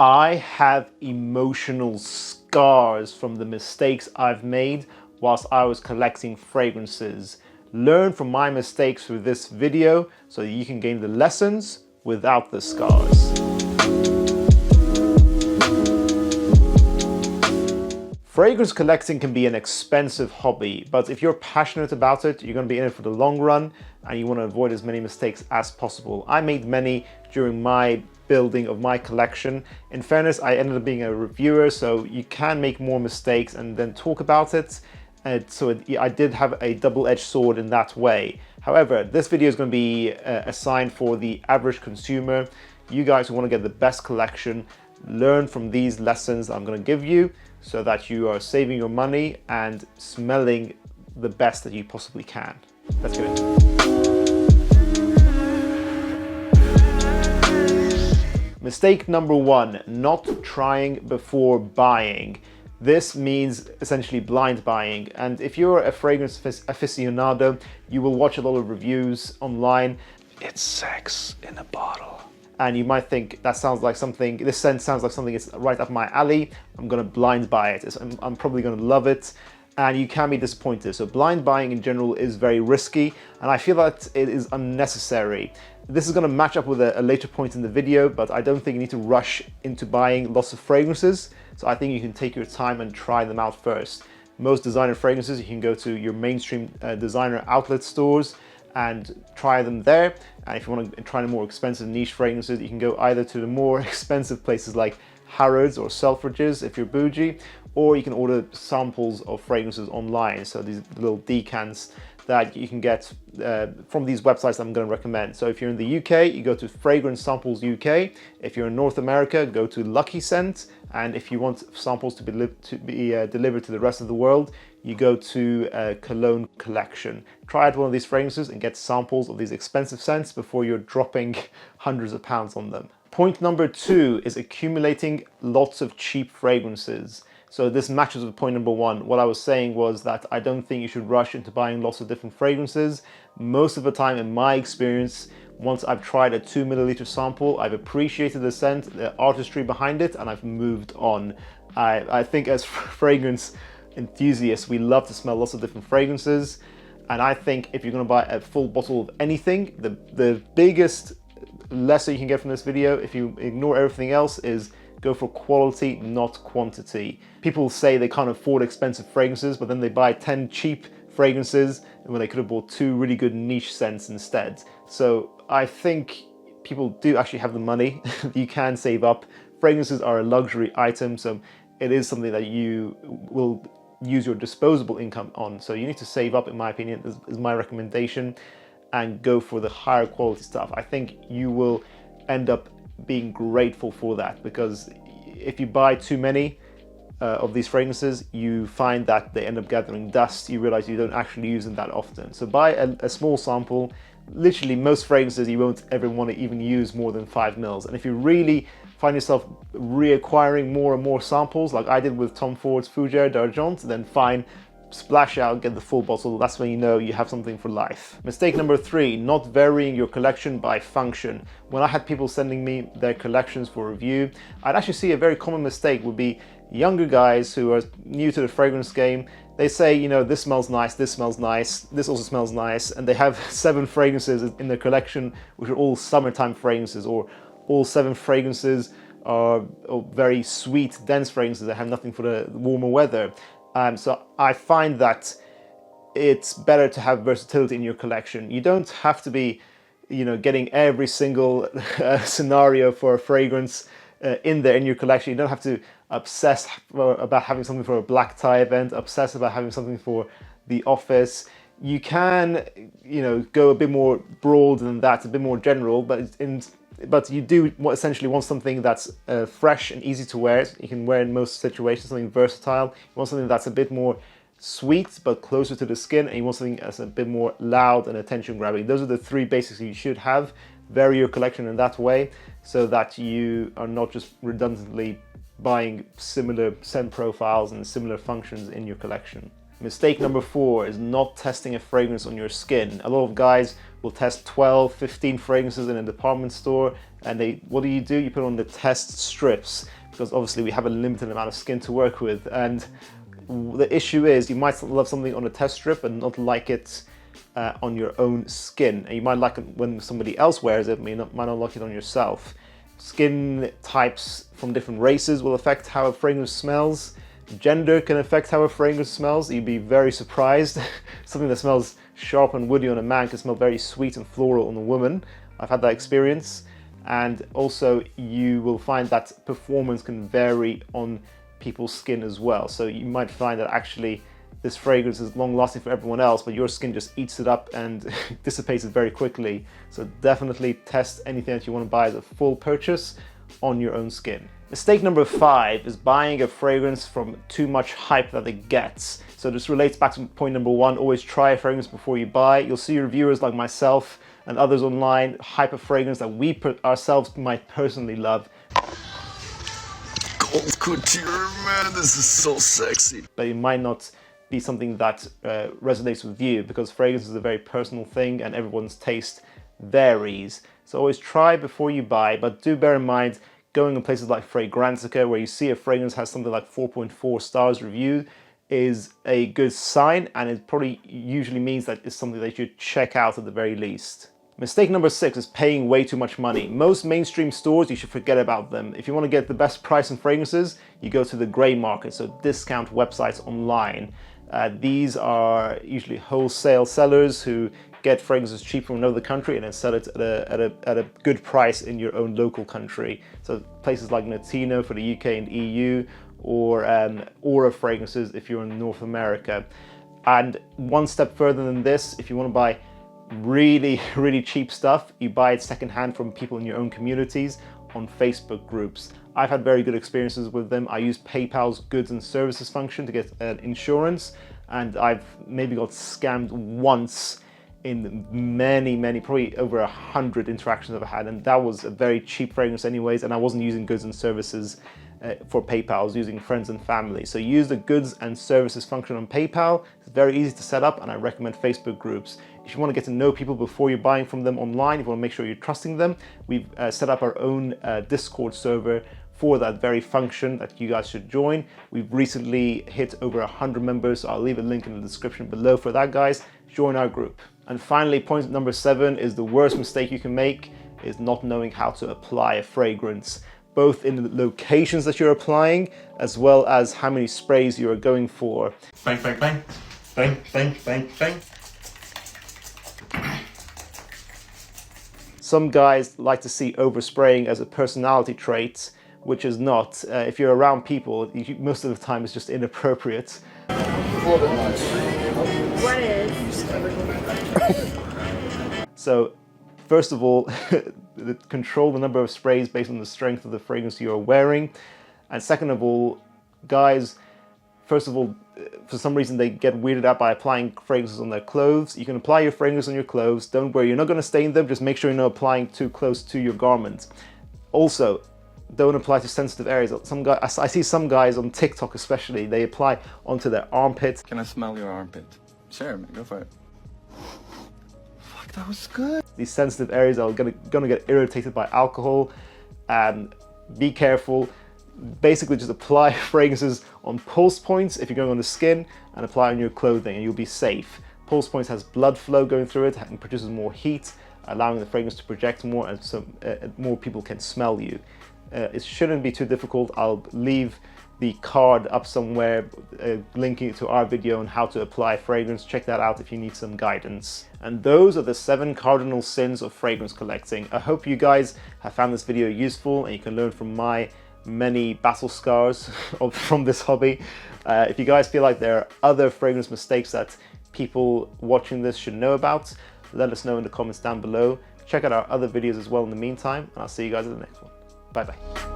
I have emotional scars from the mistakes I've made whilst I was collecting fragrances. Learn from my mistakes through this video so that you can gain the lessons without the scars. Fragrance collecting can be an expensive hobby, but if you're passionate about it, you're going to be in it for the long run and you want to avoid as many mistakes as possible. I made many during my building of my collection. In fairness, I ended up being a reviewer, so you can make more mistakes and then talk about it. I did have a double-edged sword in that way. However, this video is going to be assigned for the average consumer. You guys who want to get the best collection, learn from these lessons I'm going to give you so that you are saving your money and smelling the best that you possibly can. Let's get into it. Mistake number one, not trying before buying. This means essentially blind buying. And if you're a fragrance aficionado, you will watch a lot of reviews online. It's sex in a bottle. And you might think that sounds like something, this scent sounds like something that's right up my alley. I'm gonna blind buy it. I'm probably gonna love it. And you can be disappointed. So blind buying in general is very risky, and I feel that it is unnecessary. This is gonna match up with a later point in the video, but I don't think you need to rush into buying lots of fragrances. So I think you can take your time and try them out first. Most designer fragrances, you can go to your mainstream designer outlet stores and try them there. And if you want to try the more expensive niche fragrances, you can go either to the more expensive places like Harrods or Selfridges if you're bougie, or you can order samples of fragrances online. So these little decants that you can get from these websites I'm going to recommend. So if you're in the UK, you go to Fragrance Samples UK. If you're in North America, go to Lucky Scent. And if you want samples to be delivered to the rest of the world, you go to Cologne Collection. Try out one of these fragrances and get samples of these expensive scents before you're dropping hundreds of pounds on them. Point number two is accumulating lots of cheap fragrances. So this matches with point number one. What I was saying was that I don't think you should rush into buying lots of different fragrances. Most of the time, in my experience, once I've tried a 2 milliliter sample, I've appreciated the scent, the artistry behind it, and I've moved on. I think as fragrance enthusiasts, we love to smell lots of different fragrances. And I think if you're gonna buy a full bottle of anything, the biggest lesson you can get from this video, if you ignore everything else, is go for quality, not quantity. People say they can't afford expensive fragrances, but then they buy 10 cheap fragrances when they could have bought 2 really good niche scents instead. So I think people do actually have the money. You can save up. Fragrances are a luxury item, so it is something that you will use your disposable income on. So you need to save up, in my opinion, is my recommendation, and go for the higher quality stuff. I think you will end up being grateful for that, because if you buy too many of these fragrances, you find that they end up gathering dust. You realize you don't actually use them that often. So buy a small sample. Literally most fragrances you won't ever want to even use more than 5 mils. And if you really find yourself reacquiring more and more samples, like I did with Tom Ford's Fougère d'Argent, then fine, splash out, get the full bottle. That's when you know you have something for life. Mistake number 3, not varying your collection by function. When I had people sending me their collections for review, I'd actually see a very common mistake would be younger guys who are new to the fragrance game. They say, you know, this smells nice, this smells nice, this also smells nice, and they have 7 fragrances in their collection which are all summertime fragrances, or all 7 fragrances are very sweet, dense fragrances that have nothing for the warmer weather. So I find that it's better to have versatility in your collection. You don't have to be, you know, getting every single scenario for a fragrance in there in your collection. You don't have to obsess about having something for a black tie event, obsess about having something for the office. You can, you know, go a bit more broad than that, a bit more general, but you do essentially want something that's fresh and easy to wear. You can wear in most situations, something versatile. You want something that's a bit more sweet but closer to the skin, and you want something that's a bit more loud and attention grabbing. Those are the 3 basics you should have. Vary your collection in that way so that you are not just redundantly buying similar scent profiles and similar functions in your collection. Mistake number 4 is not testing a fragrance on your skin. A lot of guys will test 12, 15 fragrances in a department store, and what do? You put on the test strips, because obviously we have a limited amount of skin to work with, and the issue is you might love something on a test strip and not like it on your own skin, and you might like it when somebody else wears it, might not like it on yourself. Skin types from different races will affect how a fragrance smells. Gender can affect how a fragrance smells. You'd be very surprised. Something that smells sharp and woody on a man can smell very sweet and floral on a woman. I've had that experience. And also you will find that performance can vary on people's skin as well. So you might find that actually this fragrance is long lasting for everyone else, but your skin just eats it up and dissipates it very quickly. So definitely test anything that you want to buy as a full purchase on your own skin. Mistake number 5 is buying a fragrance from too much hype that it gets. So this relates back to point number 1, always try a fragrance before you buy. You'll see reviewers like myself and others online hype a fragrance that we ourselves might personally love. Gold couture, man, this is so sexy. But it might not be something that resonates with you, because fragrance is a very personal thing and everyone's taste varies. So always try before you buy, but do bear in mind, going in places like Fragrantica, where you see a fragrance has something like 4.4 stars reviewed, is a good sign, and it probably usually means that it's something that you should check out at the very least. Mistake number 6 is paying way too much money. Most mainstream stores, you should forget about them. If you want to get the best price on fragrances, you go to the grey market, so discount websites online. These are usually wholesale sellers who get fragrances cheap from another country and then sell it at a good price in your own local country. So places like Notino for the UK and EU, or Aura fragrances if you're in North America. And one step further than this, if you want to buy really, really cheap stuff, you buy it secondhand from people in your own communities on Facebook groups. I've had very good experiences with them. I use PayPal's goods and services function to get insurance, and I've maybe got scammed once in many, probably over 100 interactions I've had, and that was a very cheap fragrance anyways, and I wasn't using goods and services for PayPal. I was using friends and family. So use the goods and services function on PayPal. It's very easy to set up, and I recommend Facebook groups. If you want to get to know people before you're buying from them online, if you want to make sure you're trusting them, we've set up our own Discord server for that very function that you guys should join. We've recently hit over 100 members, so I'll leave a link in the description below for that, guys. Join our group. And finally, point number 7 is the worst mistake you can make, is not knowing how to apply a fragrance, both in the locations that you're applying, as well as how many sprays you are going for. Bang, bang, bang. Bang, bang, bang, bang. Some guys like to see overspraying as a personality trait, which is not. If you're around people, most of the time it's just inappropriate. What is? So, first of all, control the number of sprays based on the strength of the fragrance you are wearing. And second of all, guys, first of all, for some reason they get weirded out by applying fragrances on their clothes. You can apply your fragrance on your clothes. Don't worry, you're not going to stain them. Just make sure you're not applying too close to your garment. Also, don't apply to sensitive areas. I see some guys on TikTok especially, they apply onto their armpit. Can I smell your armpit? Sure, man, go for it. Fuck, that was good. These sensitive areas are gonna get irritated by alcohol, and be careful. Basically just apply fragrances on pulse points if you're going on the skin, and apply on your clothing and you'll be safe. Pulse points has blood flow going through it and produces more heat, allowing the fragrance to project more, and so more people can smell you. It shouldn't be too difficult. I'll leave the card up somewhere linking to our video on how to apply fragrance. Check that out if you need some guidance. And those are the 7 cardinal sins of fragrance collecting. I hope you guys have found this video useful and you can learn from my many battle scars from this hobby. If you guys feel like there are other fragrance mistakes that people watching this should know about, let us know in the comments down below. Check out our other videos as well in the meantime, and I'll see you guys in the next one. Bye bye.